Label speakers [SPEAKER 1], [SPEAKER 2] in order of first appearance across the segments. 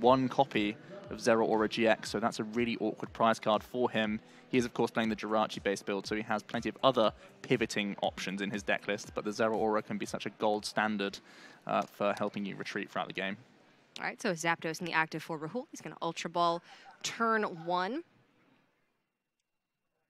[SPEAKER 1] one copy of Zeraora GX, so that's a really awkward prize card for him. He is, of course, playing the Jirachi-based build, so he has plenty of other pivoting options in his deck list, but the Zeraora can be such a gold standard for helping you retreat throughout the game.
[SPEAKER 2] All right, so Zapdos in the active for Rahul. He's going to Ultra Ball turn 1.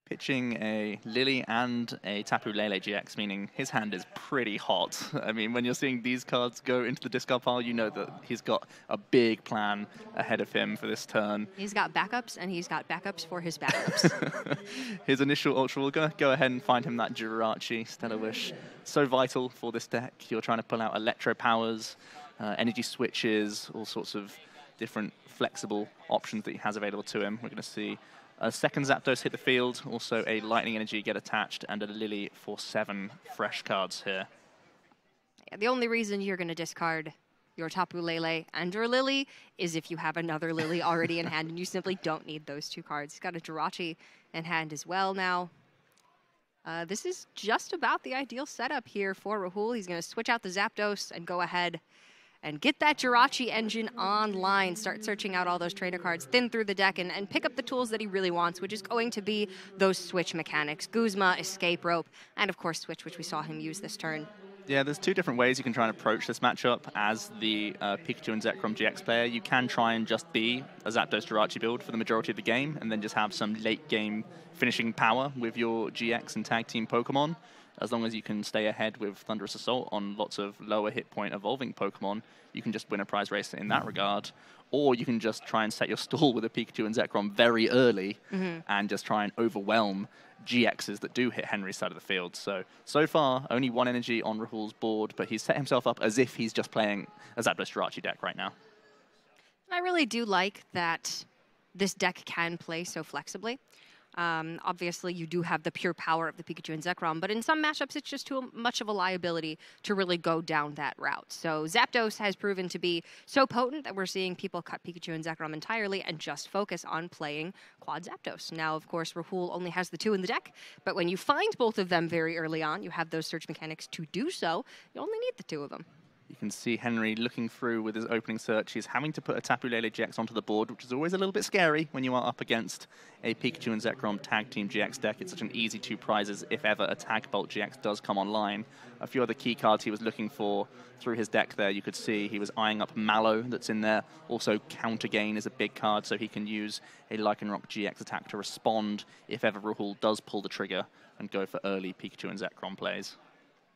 [SPEAKER 1] Pitching a Lily and a Tapu Lele GX, meaning his hand is pretty hot. I mean, when you're seeing these cards go into the discard pile, you know that he's got a big plan ahead of him for this turn.
[SPEAKER 2] He's got backups, and he's got backups for his backups.
[SPEAKER 1] His initial Ultra will go ahead and find him that Jirachi Stellar Wish. So vital for this deck. You're trying to pull out Electro Powers, energy switches, all sorts of different flexible options that he has available to him. We're going to see a second Zapdos hit the field, also a Lightning Energy get attached, and a Lily for 7 fresh cards here.
[SPEAKER 2] Yeah, the only reason you're going to discard your Tapu Lele and your Lily is if you have another Lily already in hand, and you simply don't need those 2 cards. He's got a Jirachi in hand as well now. This is just about the ideal setup here for Rahul. He's going to switch out the Zapdos and go ahead and get that Jirachi engine online. Start searching out all those trainer cards, thin through the deck, and pick up the tools that he really wants, which is going to be those switch mechanics. Guzma, Escape Rope, and of course Switch, which we saw him use this turn.
[SPEAKER 1] Yeah, there's 2 different ways you can try and approach this matchup as the Pikachu and Zekrom GX player. You can try and just be a Zapdos Jirachi build for the majority of the game, and then just have some late game finishing power with your GX and tag team Pokemon. As long as you can stay ahead with Thunderous Assault on lots of lower hit point evolving Pokemon, you can just win a prize race in that regard. Or you can just try and set your stall with a Pikachu and Zekrom very early and just try and overwhelm GXs that do hit Henry's side of the field. So far, only 1 energy on Rahul's board, but he's set himself up as if he's just playing a Zapdos Jirachi deck right now.
[SPEAKER 2] I really do like that this deck can play so flexibly. Obviously, you do have the pure power of the Pikachu and Zekrom, but in some matchups, it's just too much of a liability to really go down that route. So Zapdos has proven to be so potent that we're seeing people cut Pikachu and Zekrom entirely and just focus on playing Quad Zapdos. Now, of course, Rahul only has the 2 in the deck, but when you find both of them very early on, you have those search mechanics to do so. You only need the 2 of them.
[SPEAKER 1] You can see Henry looking through with his opening search. He's having to put a Tapu Lele GX onto the board, which is always a little bit scary when you are up against a Pikachu and Zekrom tag team GX deck. It's such an easy 2 prizes if ever a Tag Bolt GX does come online. A few other key cards he was looking for through his deck there. You could see he was eyeing up Mallow that's in there. Also, Counter Gain is a big card, so he can use a Lycanroc GX attack to respond if ever Rahul does pull the trigger and go for early Pikachu and Zekrom plays.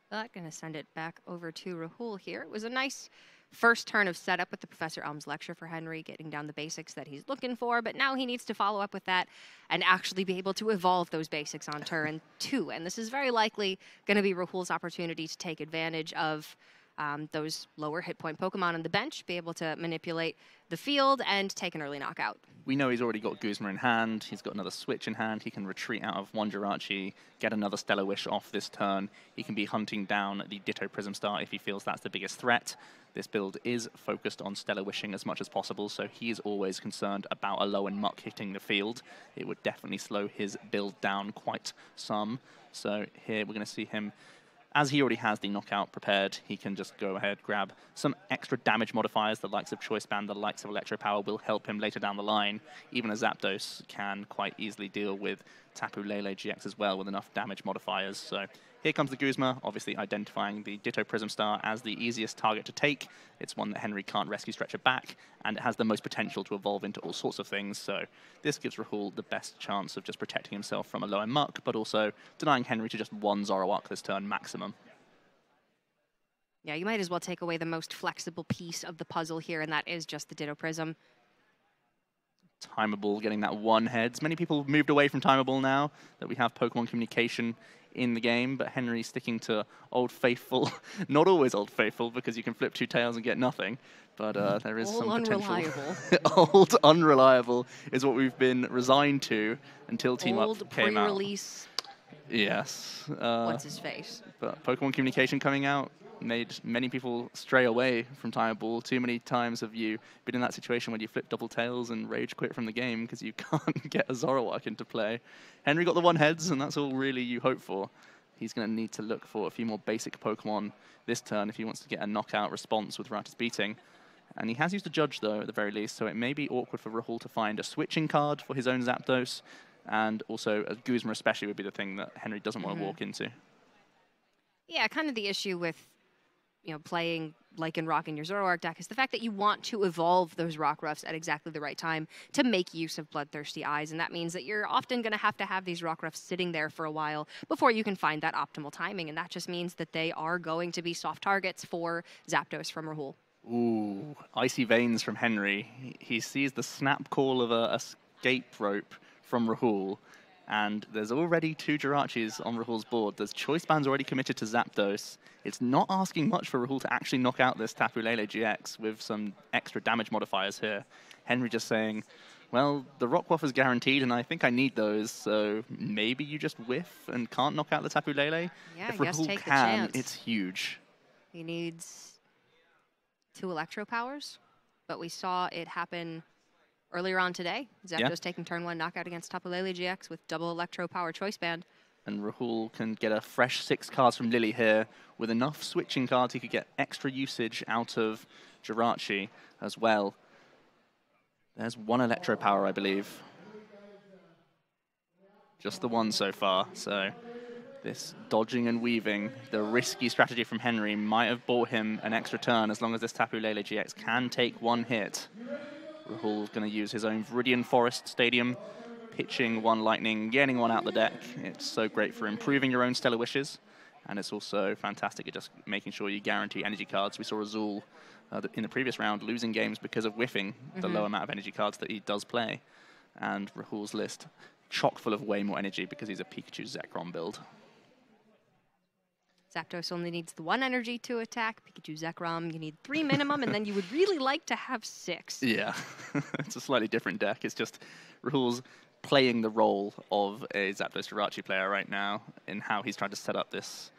[SPEAKER 2] But going to send it back over to Rahul here. It was a nice first turn of setup with the Professor Elm's lecture for Henry, getting down the basics that he's looking for, but now he needs to follow up with that and actually be able to evolve those basics on turn 2. And this is very likely going to be Rahul's opportunity to take advantage of those lower hit point Pokemon on the bench, be able to manipulate the field and take an early knockout.
[SPEAKER 1] We know he's already got Guzma in hand. He's got another Switch in hand. He can retreat out of one Jirachi, get another Stellar Wish off this turn. He can be hunting down the Ditto Prism Star if he feels that's the biggest threat. This build is focused on Stellar Wishing as much as possible, so he is always concerned about a low and muck hitting the field. It would definitely slow his build down quite some. So here we're going to see him, as he already has the knockout prepared, he can just go ahead, grab some extra damage modifiers. The likes of Choice Band, the likes of Electro Power will help him later down the line. Even a Zapdos can quite easily deal with Tapu Lele GX as well with enough damage modifiers. So here comes the Guzma, obviously identifying the Ditto Prism Star as the easiest target to take. It's one that Henry can't rescue stretcher back, and it has the most potential to evolve into all sorts of things. So this gives Rahul the best chance of just protecting himself from a low and muck, but also denying Henry to just 1 Zoroark this turn maximum.
[SPEAKER 2] Yeah, you might as well take away the most flexible piece of the puzzle here, and that is just the Ditto Prism.
[SPEAKER 1] Timeable getting that 1 heads. Many people have moved away from Timeable now that we have Pokemon communication in the game, but Henry sticking to Old Faithful. Not always Old Faithful, because you can flip 2 tails and get nothing, but there is some potential.
[SPEAKER 2] Unreliable.
[SPEAKER 1] Old Unreliable is what we've been resigned to until Team Up came out.
[SPEAKER 2] Old pre-release.
[SPEAKER 1] Yes.
[SPEAKER 2] What's his face?
[SPEAKER 1] But Pokemon communication coming out made many people stray away from Timeable. Too many times have you been in that situation when you flip double tails and rage quit from the game because you can't get a Zoroark into play. Henry got the 1 heads, and that's all really you hope for. He's going to need to look for a few more basic Pokemon this turn if he wants to get a knockout response with Ratt's Beating. And he has used a Judge, though, at the very least, so it may be awkward for Rahul to find a switching card for his own Zapdos, and also a Guzma especially would be the thing that Henry doesn't want to walk into.
[SPEAKER 2] Yeah, kind of the issue with, playing Lycan Rock in your Zoroark deck is the fact that you want to evolve those Rock Ruffs at exactly the right time to make use of Bloodthirsty Eyes, and that means that you're often going to have these Rock Ruffs sitting there for a while before you can find that optimal timing, and that just means that they are going to be soft targets for Zapdos from Rahul.
[SPEAKER 1] Ooh, Icy Veins from Henry. He sees the snap call of a escape rope from Rahul, and there's already 2 Jirachis on Rahul's board. There's Choice Bands already committed to Zapdos. It's not asking much for Rahul to actually knock out this Tapu Lele GX with some extra damage modifiers here. Henry just saying, well, the Rock Waff is guaranteed, and I think I need those, so maybe you just whiff and can't knock out the Tapu Lele?
[SPEAKER 2] Yeah,
[SPEAKER 1] if Rahul can, it's huge.
[SPEAKER 2] He needs 2 Electro Powers, but we saw it happen earlier on today. Zapdos taking turn 1 knockout against Tapu Lele GX with double Electro Power Choice Band.
[SPEAKER 1] And Rahul can get a fresh 6 cards from Lily here. With enough switching cards, he could get extra usage out of Jirachi as well. There's 1 Electro Power, I believe. Just the 1 so far, so this dodging and weaving, the risky strategy from Henry might have bought him an extra turn as long as this Tapu Lele GX can take 1 hit. Rahul's going to use his own Viridian Forest Stadium, pitching 1 Lightning, getting 1 out the deck. It's so great for improving your own Stellar Wishes, and it's also fantastic at just making sure you guarantee energy cards. We saw Azul in the previous round losing games because of whiffing the low amount of energy cards that he does play. And Rahul's list chock full of way more energy because he's a Pikachu Zekrom build.
[SPEAKER 2] Zapdos only needs the 1 energy to attack. Pikachu Zekrom, you need 3 minimum, and then you would really like to have 6.
[SPEAKER 1] Yeah, it's a slightly different deck. It's just Rahul's playing the role of a Zapdos Jirachi player right now in how he's trying to set up this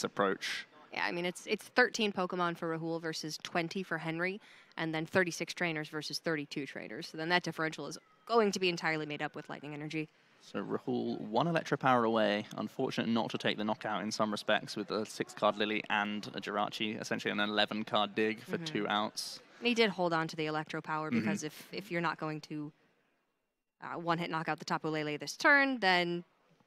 [SPEAKER 1] approach.
[SPEAKER 2] Yeah, I mean, it's 13 Pokemon for Rahul versus 20 for Henry, and then 36 trainers versus 32 trainers. So then that differential is going to be entirely made up with Lightning Energy.
[SPEAKER 1] So Rahul 1 Electro Power away. Unfortunate not to take the knockout in some respects with a 6-card Lily and a Jirachi, essentially an 11-card dig for 2 outs.
[SPEAKER 2] And he did hold on to the Electro Power because if you're not going to 1-hit knock out the Tapu Lele this turn, then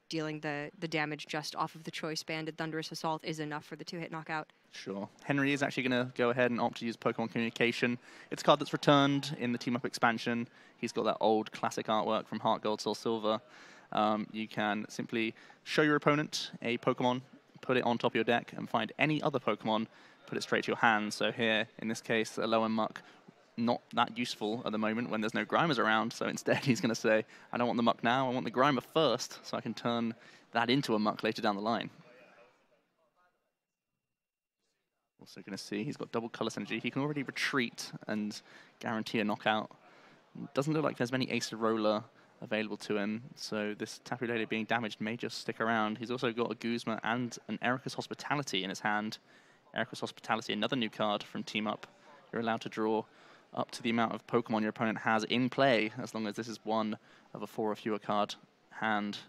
[SPEAKER 2] dealing the damage just off of the Choice Banded Thunderous Assault is enough for the 2-hit knockout.
[SPEAKER 1] Sure. Henry is actually going to go ahead and opt to use Pokemon Communication. It's a card that's returned in the Team Up expansion. He's got that old classic artwork from Heart Gold, Soul Silver. You can simply show your opponent a Pokemon, put it on top of your deck, and find any other Pokemon, put it straight to your hand. So here, in this case, a Low and Muck, not that useful at the moment when there's no Grimers around. So instead, he's going to say, I don't want the Muck now, I want the Grimer first, so I can turn that into a Muck later down the line. Also going to see he's got double Colorless Energy. He can already retreat and guarantee a knockout. Doesn't look like there's many Acerola available to him, so this Tapu Lele being damaged may just stick around. He's also got a Guzma and an Erika's Hospitality in his hand. Erika's Hospitality, another new card from Team Up. You're allowed to draw up to the amount of Pokemon your opponent has in play, as long as this is one of a 4 or fewer card hand.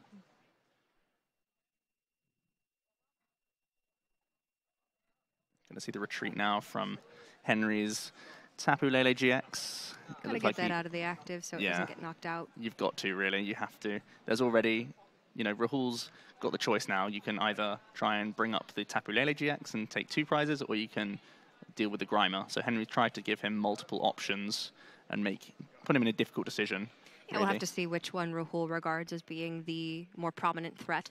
[SPEAKER 1] Going to see the retreat now from Henry's Tapu Lele GX.
[SPEAKER 2] Gotta get that out of the active so it doesn't get knocked out.
[SPEAKER 1] You've got to, really. You have to. There's already, Rahul's got the choice now. You can either try and bring up the Tapu Lele GX and take 2 prizes, or you can deal with the Grimer. So Henry tried to give him multiple options and put him in a difficult decision.
[SPEAKER 2] Yeah, we'll have to see which one Rahul regards as being the more prominent threat.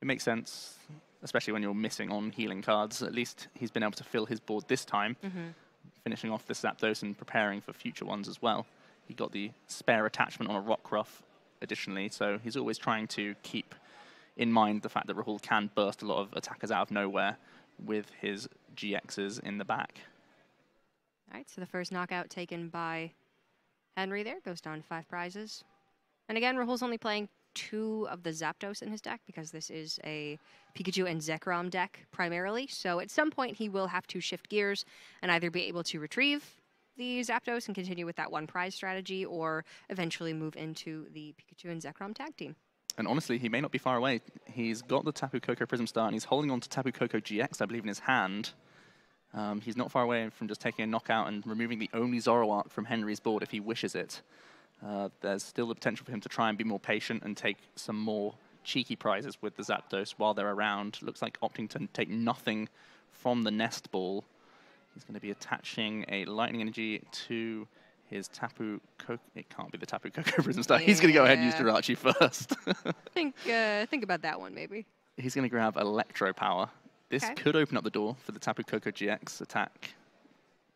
[SPEAKER 1] It makes sense, especially when you're missing on healing cards. At least he's been able to fill his board this time, finishing off the Zapdos and preparing for future ones as well. He got the spare attachment on a Rockruff additionally, so he's always trying to keep in mind the fact that Rahul can burst a lot of attackers out of nowhere with his GXs in the back.
[SPEAKER 2] All right, so the first knockout taken by Henry there goes down to 5 prizes. And again, Rahul's only playing 2 of the Zapdos in his deck because this is a Pikachu and Zekrom deck primarily. So at some point he will have to shift gears and either be able to retrieve the Zapdos and continue with that 1 prize strategy, or eventually move into the Pikachu and Zekrom tag team.
[SPEAKER 1] And honestly, he may not be far away. He's got the Tapu Koko Prism Star, and he's holding on to Tapu Koko GX, I believe, in his hand. He's not far away from just taking a knockout and removing the only Zoroark from Henry's board if he wishes it. There's still the potential for him to try and be more patient and take some more cheeky prizes with the Zapdos while they're around. Looks like opting to take nothing from the Nest Ball. He's going to be attaching a Lightning Energy to his Tapu Koko. It can't be the Tapu Koko Prism Star. Yeah. He's going to go ahead and use Jirachi first.
[SPEAKER 2] Think about that one, maybe.
[SPEAKER 1] He's going to grab Electro Power. This could open up the door for the Tapu Koko GX attack.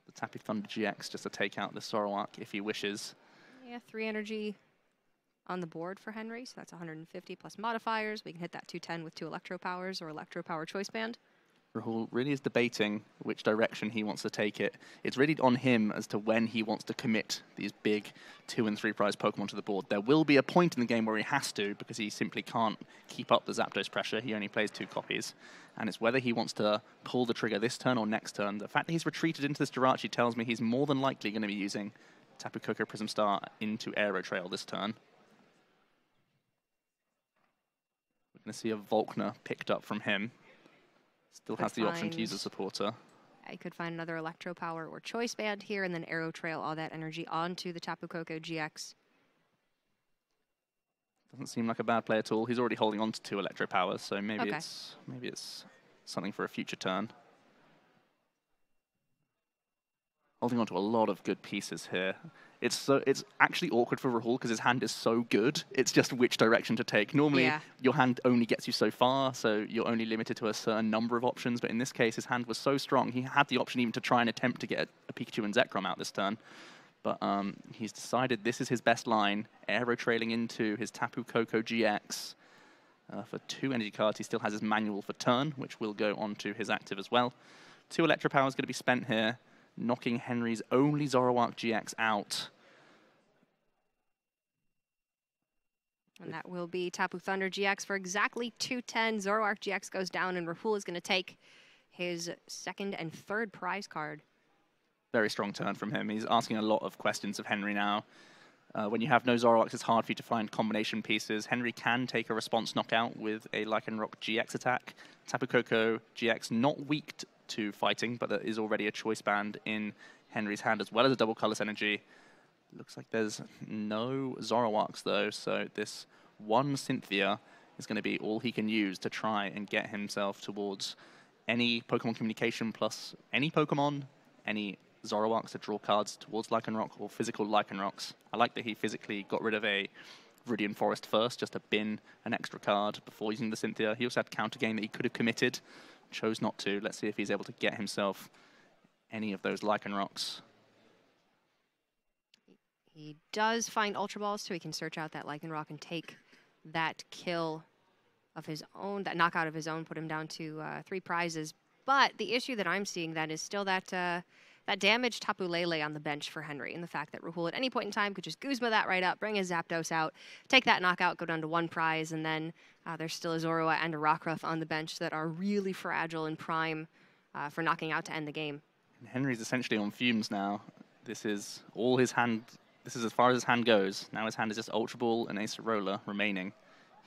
[SPEAKER 1] The Tapu Thunder GX just to take out the Zoroark if he wishes.
[SPEAKER 2] Yeah, 3 energy on the board for Henry, so that's 150 plus modifiers. We can hit that 210 with 2 Electro Powers or Electro Power Choice Band.
[SPEAKER 1] Rahul really is debating which direction he wants to take it. It's really on him as to when he wants to commit these big 2 and 3 prize Pokemon to the board. There will be a point in the game where he has to, because he simply can't keep up the Zapdos pressure. He only plays 2 copies. And it's whether he wants to pull the trigger this turn or next turn. The fact that he's retreated into this Jirachi tells me he's more than likely going to be using Tapu Koko Prism Star into Aero Trail this turn. We're going to see a Volkner picked up from him. Still has the option to use a supporter.
[SPEAKER 2] I could find another Electro Power or Choice Band here and then Aero Trail all that energy onto the Tapu Koko GX.
[SPEAKER 1] Doesn't seem like a bad play at all. He's already holding on to 2 Electro Powers, so maybe it's something for a future turn. Holding on to a lot of good pieces here. It's actually awkward for Rahul because his hand is so good. It's just which direction to take. Normally, your hand only gets you so far, so you're only limited to a certain number of options. But in this case, his hand was so strong, he had the option even to try and attempt to get a Pikachu and Zekrom out this turn. But he's decided this is his best line, Aero Trailing into his Tapu Koko GX. For 2 energy cards, he still has his manual for turn, which will go onto his active as well. 2 Electro Powers going to be spent here, knocking Henry's only Zoroark GX out.
[SPEAKER 2] And that will be Tapu Thunder GX for exactly 210. Zoroark GX goes down, and Rahul is going to take his 2nd and 3rd prize card.
[SPEAKER 1] Very strong turn from him. He's asking a lot of questions of Henry now. When you have no Zoroarks, it's hard for you to find combination pieces. Henry can take a response knockout with a Lycanroc GX attack. Tapu Koko GX not weak to fighting, but there is already a choice band in Henry's hand, as well as a double colorless energy. Looks like there's no Zoroarks, though, so this one Cynthia is going to be all he can use to try and get himself towards any Pokemon communication plus any Pokemon, any Zoroarks to draw cards towards Lycanroc or physical Lycanrocs. I like that he physically got rid of a Viridian Forest first, just to bin an extra card before using the Cynthia. He also had counter game that he could have committed, chose not to. Let's see if he's able to get himself any of those Lycanrocs.
[SPEAKER 2] He does find Ultra Balls, so he can search out that Lycanroc and take that kill of his own, that knockout of his own, put him down to 3 prizes. But the issue that I'm seeing then is still that that damaged Tapu Lele on the bench for Henry, and the fact that Rahul at any point in time could just Guzma that right up, bring his Zapdos out, take that knockout, go down to 1 prize, and then there's still a Zorua and a Rockruff on the bench that are really fragile and prime for knocking out to end the game.
[SPEAKER 1] And Henry's essentially on fumes now. This is all his hand. This is as far as his hand goes. Now his hand is just Ultra Ball and Acerola remaining.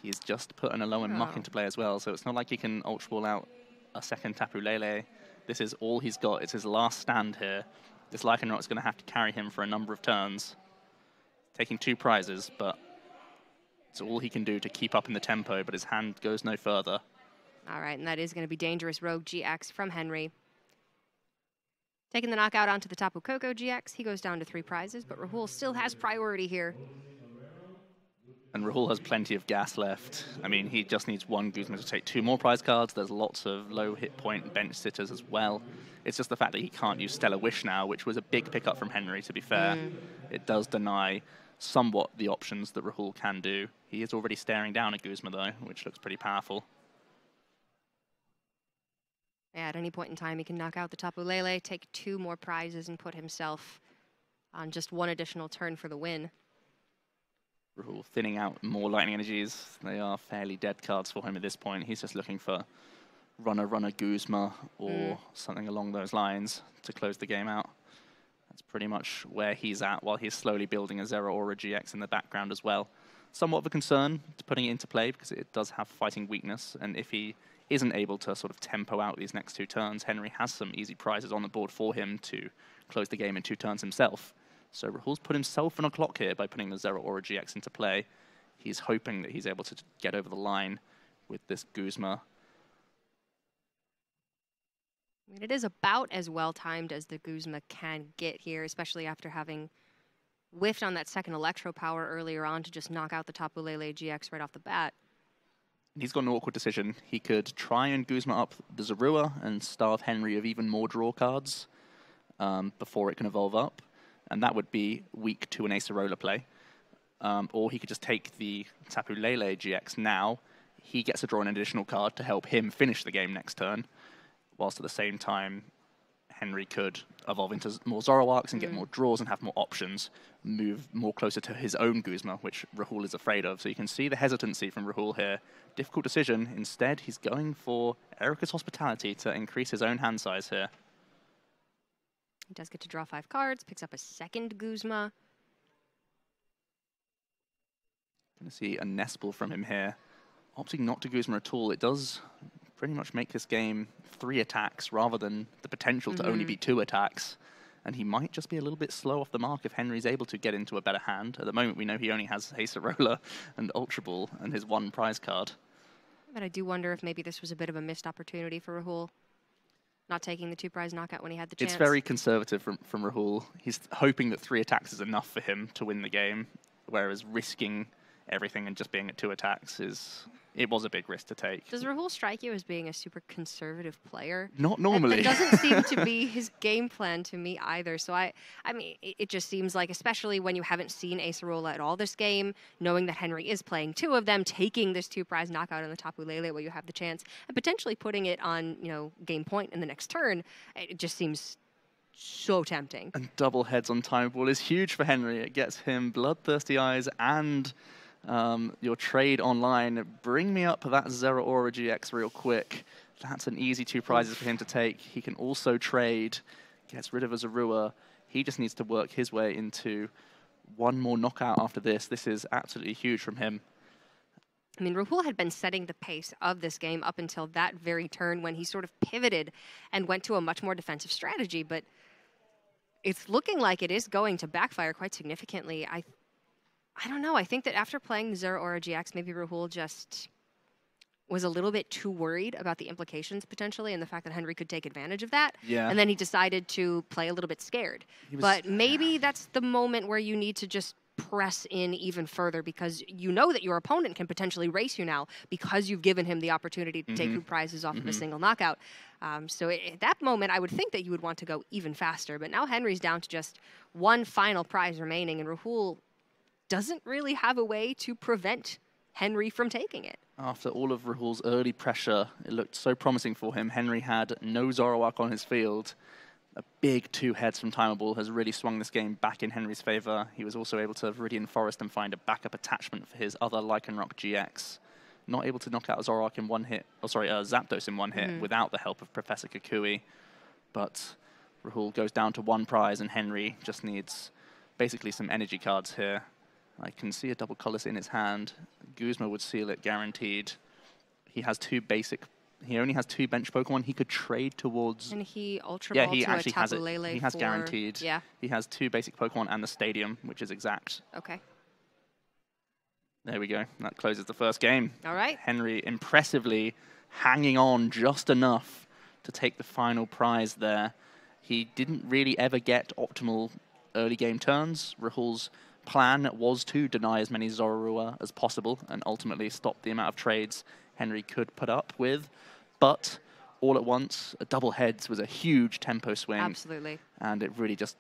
[SPEAKER 1] He's just put an Alolan Muck into play as well, so it's not like he can Ultra Ball out a second Tapu Lele. This is all he's got. It's his last stand here. This Lycanroc's going to have to carry him for a number of turns. Taking 2 prizes, but it's all he can do to keep up in the tempo, but his hand goes no further.
[SPEAKER 2] All right, and that is going to be Dangerous Rogue GX from Henry. Taking the knockout onto the Tapu Koko GX, he goes down to 3 prizes, but Rahul still has priority here.
[SPEAKER 1] And Rahul has plenty of gas left. I mean, he just needs 1 Guzma to take 2 more prize cards. There's lots of low hit point bench sitters as well. It's just the fact that he can't use Stellar Wish now, which was a big pickup from Henry, to be fair. It does deny somewhat the options that Rahul can do. He is already staring down at Guzma, though, which looks pretty powerful.
[SPEAKER 2] Yeah, at any point in time, he can knock out the Tapu Lele, take 2 more prizes, and put himself on just 1 additional turn for the win.
[SPEAKER 1] Rahul thinning out more Lightning Energies. They are fairly dead cards for him at this point. He's just looking for Runner Guzma or something along those lines to close the game out. That's pretty much where he's at, while he's slowly building a Zeraora GX in the background as well. Somewhat of a concern to putting it into play because it does have fighting weakness, and if he isn't able to sort of tempo out these next 2 turns, Henry has some easy prizes on the board for him to close the game in 2 turns himself. So Rahul's put himself on a clock here by putting the Zero Aura GX into play. He's hoping that he's able to get over the line with this Guzma.
[SPEAKER 2] I mean, it is about as well-timed as the Guzma can get here, especially after having whiffed on that second Electro Power earlier on to just knock out the Tapu Lele GX right off the bat.
[SPEAKER 1] He's got an awkward decision. He could try and Guzma up the Zorua and starve Henry of even more draw cards before it can evolve up, and that would be weak to an Acerola play. Or he could just take the Tapu Lele GX now. He gets to draw an additional card to help him finish the game next turn, whilst at the same time, Henry could evolve into more Zoroarks and get more draws and have more options, move more closer to his own Guzma, which Rahul is afraid of. So you can see the hesitancy from Rahul here. Difficult decision. Instead, he's going for Erica's Hospitality to increase his own hand size here.
[SPEAKER 2] He does get to draw 5 cards, picks up a second Guzma.
[SPEAKER 1] Going to see a Nespel from him here. Opting not to Guzma at all, it does pretty much make this game 3 attacks rather than the potential to only be 2 attacks. And he might just be a little bit slow off the mark if Henry's able to get into a better hand. At the moment, we know he only has Acerola and Ultra Ball and his 1 prize card.
[SPEAKER 2] But I do wonder if maybe this was a bit of a missed opportunity for Rahul, not taking the 2 prize knockout when he had the chance.
[SPEAKER 1] It's very conservative from Rahul. He's hoping that 3 attacks is enough for him to win the game, whereas risking everything and just being at 2 attacks it was a big risk to take.
[SPEAKER 2] Does Rahul strike you as being a super conservative player?
[SPEAKER 1] Not normally.
[SPEAKER 2] That doesn't seem to be his game plan to me either. So I mean, it just seems like, especially when you haven't seen Acerola at all this game, knowing that Henry is playing 2 of them, taking this 2 prize knockout on the Tapu Lele where you have the chance, and potentially putting it on, game point in the next turn, it just seems so tempting.
[SPEAKER 1] And double heads on Time Ball is huge for Henry. It gets him Bloodthirsty Eyes and your trade online. Bring me up that Zero Aura GX real quick. That's an easy 2 prizes for him to take. He can also trade, gets rid of a Zorua. He just needs to work his way into 1 more knockout after this. This is absolutely huge from him.
[SPEAKER 2] I mean, Rahul had been setting the pace of this game up until that very turn when he sort of pivoted and went to a much more defensive strategy, but it's looking like it is going to backfire quite significantly. I don't know. I think that after playing the Zero Aura GX, maybe Rahul just was a little bit too worried about the implications potentially and the fact that Henry could take advantage of that.
[SPEAKER 1] Yeah.
[SPEAKER 2] And then he decided to play a little bit scared. But maybe that's the moment where you need to just press in even further, because you know that your opponent can potentially race you now because you've given him the opportunity to take 2 prizes off of a single knockout. So at that moment, I would think that you would want to go even faster. But now Henry's down to just 1 final prize remaining, and Rahul doesn't really have a way to prevent Henry from taking it.
[SPEAKER 1] After all of Rahul's early pressure, it looked so promising for him. Henry had no Zoroark on his field. A big 2 heads from Timer Ball has really swung this game back in Henry's favor. He was also able to Viridian Forest and find a backup attachment for his other Lycanroc GX. Not able to knock out Zoroark in 1 hit, Zapdos in 1 hit without the help of Professor Kukui. But Rahul goes down to 1 prize and Henry just needs basically some energy cards here. I can see a double colorless in his hand. Guzma would seal it guaranteed. He has 2 basic. He only has 2 bench Pokemon. He could trade towards.
[SPEAKER 2] And he Ultra Ball
[SPEAKER 1] he
[SPEAKER 2] to
[SPEAKER 1] actually
[SPEAKER 2] a
[SPEAKER 1] has
[SPEAKER 2] Tapu
[SPEAKER 1] it.
[SPEAKER 2] Lele
[SPEAKER 1] He has
[SPEAKER 2] for,
[SPEAKER 1] guaranteed.
[SPEAKER 2] Yeah.
[SPEAKER 1] He has 2 basic Pokemon and the Stadium, which is exact.
[SPEAKER 2] Okay.
[SPEAKER 1] There we go. That closes the first game.
[SPEAKER 2] All right.
[SPEAKER 1] Henry impressively hanging on just enough to take the final prize there. He didn't really ever get optimal early game turns. Rahul's plan was to deny as many Zorua as possible and ultimately stop the amount of trades Henry could put up with. But all at once, a double heads was a huge tempo swing.
[SPEAKER 2] Absolutely.
[SPEAKER 1] And it really just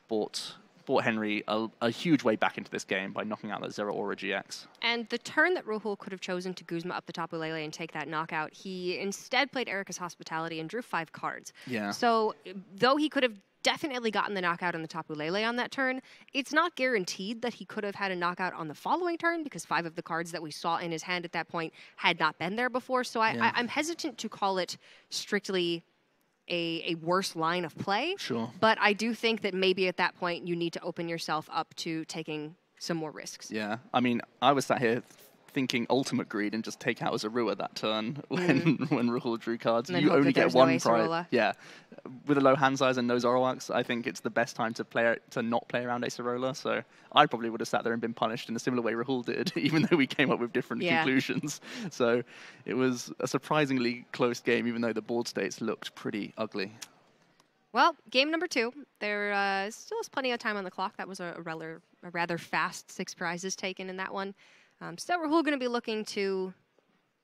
[SPEAKER 1] brought Henry a huge way back into this game by knocking out that Zero Aura GX.
[SPEAKER 2] And the turn that Rahul could have chosen to Guzma up the Tapu Lele and take that knockout, he instead played Erica's Hospitality and drew 5 cards.
[SPEAKER 1] Yeah.
[SPEAKER 2] So though he could have definitely gotten the knockout on the Tapu Lele on that turn, it's not guaranteed that he could have had a knockout on the following turn because 5 of the cards that we saw in his hand at that point had not been there before. So I'm hesitant to call it strictly a worse line of play.
[SPEAKER 1] Sure.
[SPEAKER 2] But I do think that maybe at that point you need to open yourself up to taking some more risks.
[SPEAKER 1] Yeah. I mean, I was sat here thinking ultimate greed and just take out Zorua that turn when Rahul drew cards.
[SPEAKER 2] And then
[SPEAKER 1] You
[SPEAKER 2] hope
[SPEAKER 1] only
[SPEAKER 2] that
[SPEAKER 1] get
[SPEAKER 2] there's
[SPEAKER 1] one
[SPEAKER 2] no
[SPEAKER 1] prize.
[SPEAKER 2] Acerola.
[SPEAKER 1] Yeah, with a low hand size and no Zoroarks, I think it's the best time to not play around Acerola. So I probably would have sat there and been punished in a similar way Rahul did, even though we came up with different conclusions. So it was a surprisingly close game, even though the board states looked pretty ugly.
[SPEAKER 2] Well, game number 2. There still is plenty of time on the clock. That was a rather fast 6 prizes taken in that one. So Rahul going to be looking to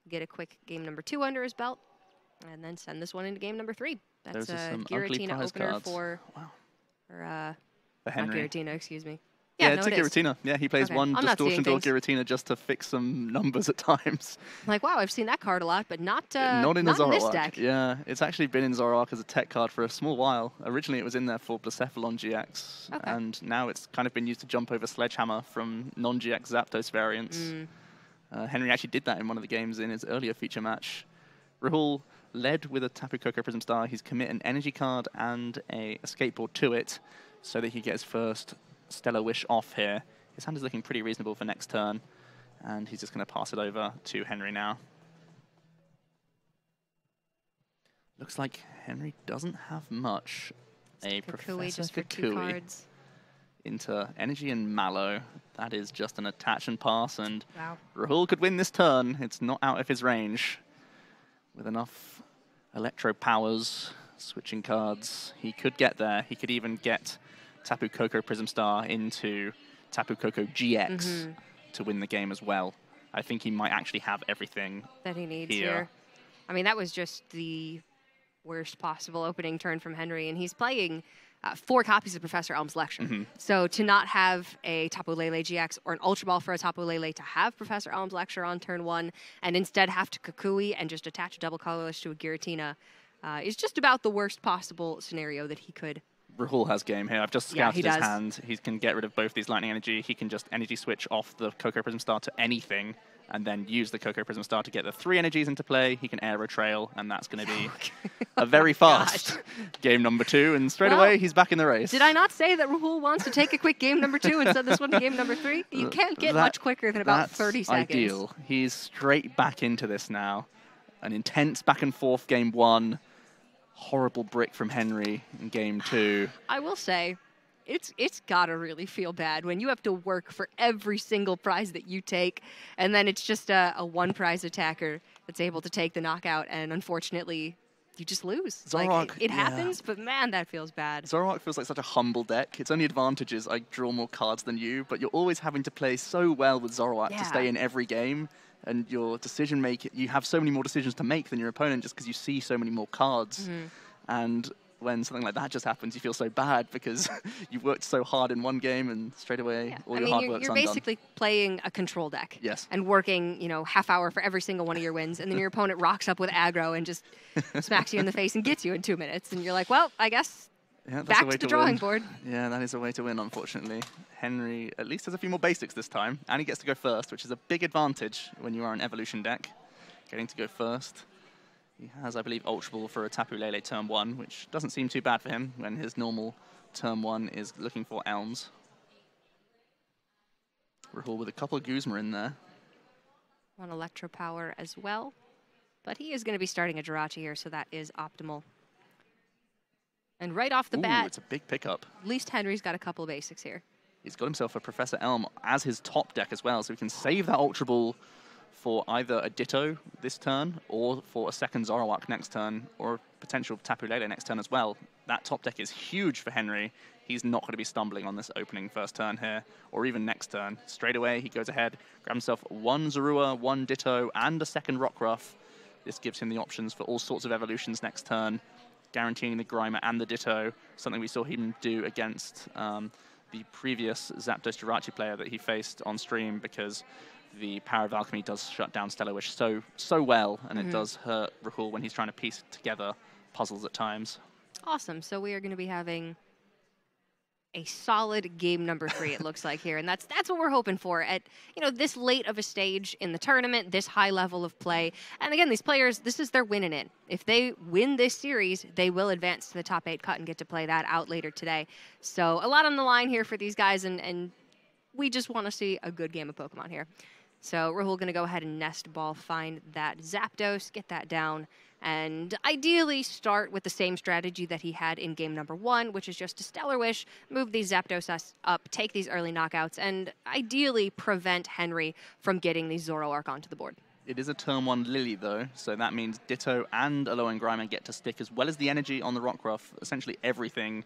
[SPEAKER 2] get a quick game number 2 under his belt, and then send this one into game number 3. That's a Giratina opener
[SPEAKER 1] cards.
[SPEAKER 2] For
[SPEAKER 1] Henry.
[SPEAKER 2] not Giratina, excuse me.
[SPEAKER 1] Yeah,
[SPEAKER 2] no,
[SPEAKER 1] it's a Giratina. Yeah, he plays one Distortion Door Giratina just to fix some numbers at times.
[SPEAKER 2] Like, wow, I've seen that card a lot, but not
[SPEAKER 1] in
[SPEAKER 2] this deck.
[SPEAKER 1] Yeah, it's actually been in Zoroark as a tech card for a small while. Originally, it was in there for Blacephalon GX, and now it's kind of been used to jump over Sledgehammer from non-GX Zapdos variants. Henry actually did that in one of the games in his earlier feature match. Rahul led with a Tapu Koko Prism Star. He's commit an energy card and a skateboard to it so that he gets first Stellar Wish off here. His hand is looking pretty reasonable for next turn, and he's just going to pass it over to Henry now. Looks like Henry doesn't have much. A Professor
[SPEAKER 2] just for 2 cards.
[SPEAKER 1] Into Energy and Mallow. That is just an attach and pass, and
[SPEAKER 2] wow.
[SPEAKER 1] Rahul could win this turn. It's not out of his range. With enough Electro Powers, switching cards, he could get there. He could even get Tapu Koko Prism Star into Tapu Koko GX to win the game as well. I think he might actually have everything
[SPEAKER 2] that he needs here. I mean, that was just the worst possible opening turn from Henry, and he's playing 4 copies of Professor Elm's Lecture. So to not have a Tapu Lele GX or an Ultra Ball for a Tapu Lele to have Professor Elm's Lecture on turn 1 and instead have to Kukui and just attach a double colorless to a Giratina is just about the worst possible scenario that he could.
[SPEAKER 1] Rahul has game here. I've just scouted his hand. He can get rid of both these Lightning Energy. He can just energy switch off the Koko Prism Star to anything and then use the Koko Prism Star to get the 3 energies into play. He can Aero Trail, and that's going to be a very fast game number 2. And straight away, he's back in the race.
[SPEAKER 2] Did I not say that Rahul wants to take a quick game number 2 and send this one to game number 3? You can't get much quicker than about 30 seconds.
[SPEAKER 1] Ideal. He's straight back into this now. An intense back and forth game 1. Horrible brick from Henry in game 2.
[SPEAKER 2] I will say, it's gotta really feel bad when you have to work for every single prize that you take, and then it's just a 1 prize attacker that's able to take the knockout, and unfortunately, you just lose.
[SPEAKER 1] Zoroark,
[SPEAKER 2] it happens, but man, that feels bad.
[SPEAKER 1] Zoroark feels like such a humble deck. Its only advantage is I draw more cards than you, but you're always having to play so well with Zoroark to stay in every game. And your decision making, you have so many more decisions to make than your opponent just because you see so many more cards. And when something like that just happens, you feel so bad because you worked so hard in one game and straight away all your hard work's
[SPEAKER 2] you're
[SPEAKER 1] undone.
[SPEAKER 2] basically playing a control deck.
[SPEAKER 1] Yes.
[SPEAKER 2] And working, half hour for every single one of your wins, and then your opponent rocks up with aggro and just smacks you in the face and gets you in 2 minutes, and you're like, well, I guess back to the drawing board.
[SPEAKER 1] Yeah, that is a way to win, unfortunately. Henry at least has a few more basics this time, and he gets to go first, which is a big advantage when you are an evolution deck, getting to go first. He has, I believe, Ultra Ball for a Tapu Lele turn 1, which doesn't seem too bad for him when his normal turn 1 is looking for Elms. Rahul with a couple of Guzma in there.
[SPEAKER 2] 1 Electro Power as well, but he is going to be starting a Jirachi here, so that is optimal. And right off the bat,
[SPEAKER 1] it's a big pickup.
[SPEAKER 2] At least Henry's got a couple of basics here.
[SPEAKER 1] He's got himself a Professor Elm as his top deck as well, so he can save that Ultra Ball for either a Ditto this turn or for a second Zoroark next turn or a potential Tapu Lele next turn as well. That top deck is huge for Henry. He's not going to be stumbling on this opening first turn here or even next turn. Straight away, he goes ahead, grabs himself 1 Zorua, 1 Ditto, and a second Rockruff. This gives him the options for all sorts of evolutions next turn, guaranteeing the Grimer and the Ditto, something we saw him do against the previous Zapdos Jirachi player that he faced on stream because the Power of Alchemy does shut down Stellar Wish so well, and it does hurt Rahul when he's trying to piece together puzzles at times.
[SPEAKER 2] Awesome. So we are going to be having a solid game number 3, it looks like here, and that's what we're hoping for at this late of a stage in the tournament, this high level of play. And again, these players, this is their win and in. If they win this series, they will advance to the top 8 cut and get to play that out later today. So a lot on the line here for these guys, and we just want to see a good game of Pokemon here. So Rahul going to go ahead and nest ball, find that Zapdos, get that down, and ideally start with the same strategy that he had in game number 1, which is just to Stellar Wish, move these Zapdos up, take these early knockouts, and ideally prevent Henry from getting the Zoroark onto the board.
[SPEAKER 1] It is a turn 1 Lily, though, so that means Ditto and Alolan Grimer get to stick, as well as the energy on the Rockruff. Essentially everything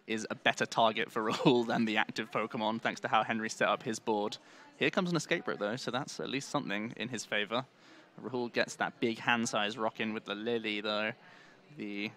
[SPEAKER 1] is a better target for Rahul than the active Pokemon, thanks to how Henry set up his board. Here comes an Escape Route, though, so that's at least something in his favor. Rahul gets that big hand size rock in with the Lily, though. The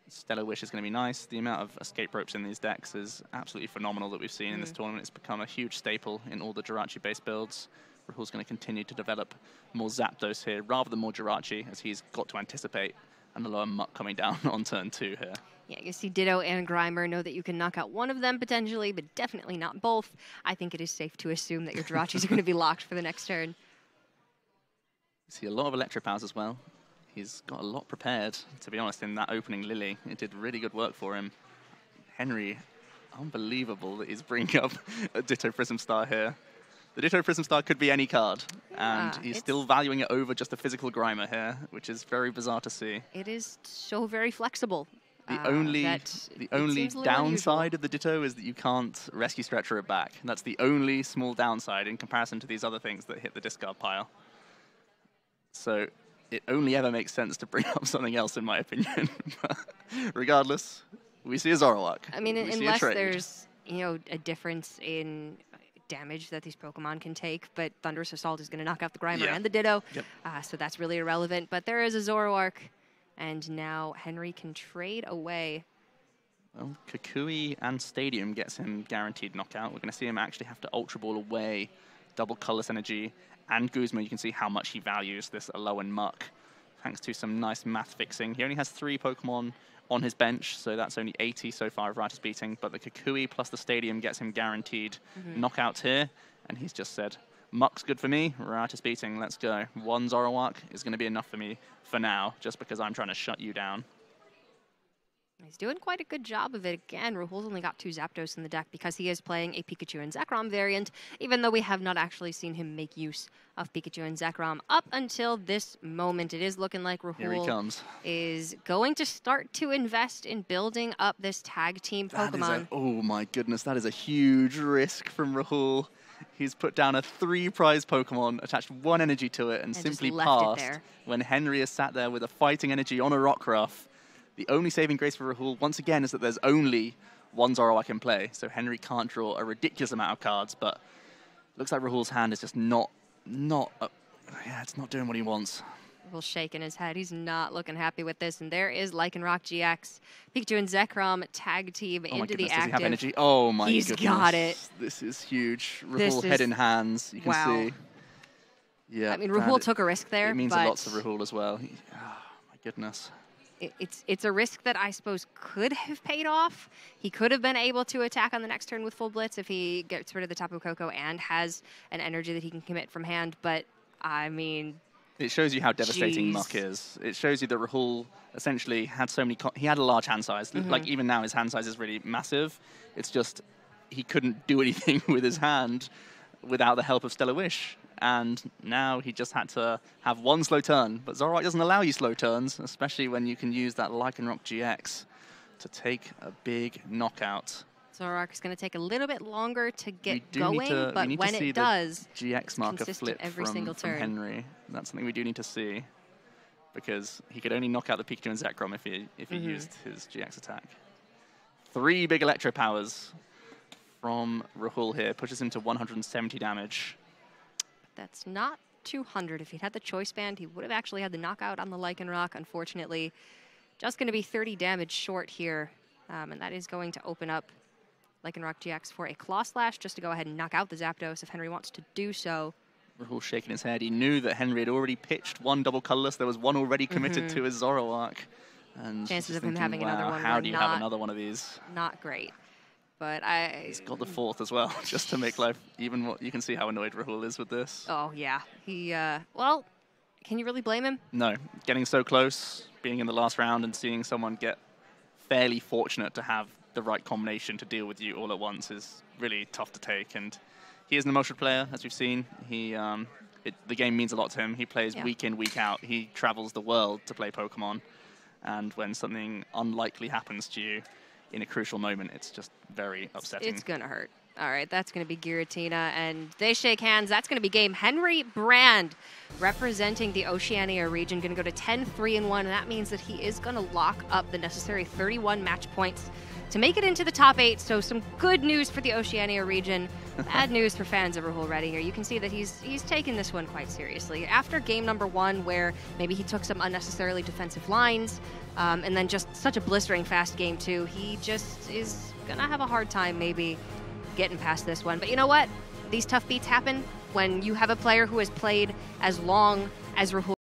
[SPEAKER 1] Stellar Wish is going to be nice. The amount of Escape Ropes in these decks is absolutely phenomenal that we've seen in this tournament. It's become a huge staple in all the Jirachi-based builds. Rahul's going to continue to develop more Zapdos here, rather than more Jirachi, as he's got to anticipate an Alolan Muck coming down on turn 2 here.
[SPEAKER 2] Yeah, you see Ditto and Grimer know that you can knock out one of them potentially, but definitely not both. I think it is safe to assume that your Jirachis are going to be locked for the next turn.
[SPEAKER 1] You see a lot of Electropowers as well. He's got a lot prepared, to be honest, in that opening Lily. It did really good work for him. Henry, unbelievable that he's bringing up a Ditto Prism Star here. The Ditto Prism Star could be any card, and he's still valuing it over just a physical Grimer here, which is very bizarre to see.
[SPEAKER 2] It is so very flexible.
[SPEAKER 1] The only downside of the Ditto is that you can't Rescue Stretcher it back. And that's the only small downside in comparison to these other things that hit the discard pile. So it only ever makes sense to bring up something else, in my opinion. But regardless, we see a Zoroark.
[SPEAKER 2] I mean, unless there's, you know, a difference in damage that these Pokemon can take, but Thunderous Assault is going to knock out the Grimer and the Ditto, so that's really irrelevant. But there is a Zoroark, and now Henry can trade away.
[SPEAKER 1] Well, Kukui and Stadium gets him guaranteed knockout. We're going to see him actually have to Ultra Ball away double Colorless Energy, and Guzma. You can see how much he values this Alolan Muck, thanks to some nice math fixing. He only has 3 Pokemon on his bench, so that's only 80 so far of Ritus Beating, but the Kukui plus the Stadium gets him guaranteed knockouts here, and he's just said, Muck's good for me, Ritus Beating, let's go. 1 Zoroark is going to be enough for me for now, just because I'm trying to shut you down.
[SPEAKER 2] He's doing quite a good job of it. Again, Rahul's only got 2 Zapdos in the deck because he is playing a Pikachu and Zekrom variant, even though we have not actually seen him make use of Pikachu and Zekrom up until this moment. It is looking like Rahul is going to start to invest in building up this tag team Pokemon.
[SPEAKER 1] Oh my goodness, that is a huge risk from Rahul. He's put down a 3 prize Pokemon, attached 1 energy to it, and simply passed when Henry is sat there with a fighting energy on a Rockruff. The only saving grace for Rahul, once again, is that there's only 1 Zoroark in play, so Henry can't draw a ridiculous amount of cards, but looks like Rahul's hand is just it's not doing what he wants.
[SPEAKER 2] Rahul's shaking his head. He's not looking happy with this, and there is Lycanroc GX. Pikachu and Zekrom tag team into the active.
[SPEAKER 1] Does he have energy? Oh my goodness.
[SPEAKER 2] He's got it.
[SPEAKER 1] This is huge. Rahul head in hands, you can see. Yeah,
[SPEAKER 2] I mean, Rahul took a risk there.
[SPEAKER 1] It means a lot to Rahul as well. Oh my goodness.
[SPEAKER 2] It's a risk that I suppose could have paid off. He could have been able to attack on the next turn with full blitz if he gets rid of the Tapu Koko and has an energy that he can commit from hand. But I mean,
[SPEAKER 1] it shows you how devastating Muck is. It shows you that Rahul essentially had so many. He had a large hand size. Like even now, his hand size is really massive. It's just he couldn't do anything with his hand without the help of Stellar Wish. And now he just had to have 1 slow turn. But Zoroark doesn't allow you slow turns, especially when you can use that Lycanroc GX to take a big knockout.
[SPEAKER 2] Zoroark is going to take a little bit longer to get going, but when it does,
[SPEAKER 1] GX marker flip from Henry. That's something we do need to see, because he could only knock out the Pikachu and Zekrom if he used his GX attack. 3 big Electro Powers from Rahul here, pushes him to 170 damage.
[SPEAKER 2] That's not 200. If he'd had the Choice Band, he would have actually had the knockout on the Lycanroc. Unfortunately, just going to be 30 damage short here. And that is going to open up Lycanroc GX for a Claw Slash, just to go ahead and knock out the Zapdos if Henry wants to do so.
[SPEAKER 1] Rahul shaking his head. He knew that Henry had already pitched 1 double colorless. There was 1 already committed to his Zoroark. And
[SPEAKER 2] chances of him having another one
[SPEAKER 1] how do you have another one of these?
[SPEAKER 2] Not great. But
[SPEAKER 1] he's got the 4th as well, just to make life even more. You can see how annoyed Rahul is with this.
[SPEAKER 2] Oh, yeah. He, well, can you really blame him?
[SPEAKER 1] No. Getting so close, being in the last round and seeing someone get fairly fortunate to have the right combination to deal with you all at once is really tough to take. And he is an emotional player, as we've seen. The game means a lot to him. He plays week in, week out. He travels the world to play Pokemon. And when something unlikely happens to you in a crucial moment, it's just very upsetting.
[SPEAKER 2] It's going to hurt. All right, that's going to be Giratina, and they shake hands. That's going to be game. Henry Brand, representing the Oceania region, going to go to 10-3-1, and that means that he is going to lock up the necessary 31 match points to make it into the top 8. So some good news for the Oceania region, bad news for fans of Rahul Reddy here. You can see that he's taken this one quite seriously. After game number 1, where maybe he took some unnecessarily defensive lines, and then just such a blistering fast game 2, he just is going to have a hard time maybe getting past this one. But you know what? These tough beats happen when you have a player who has played as long as Rahul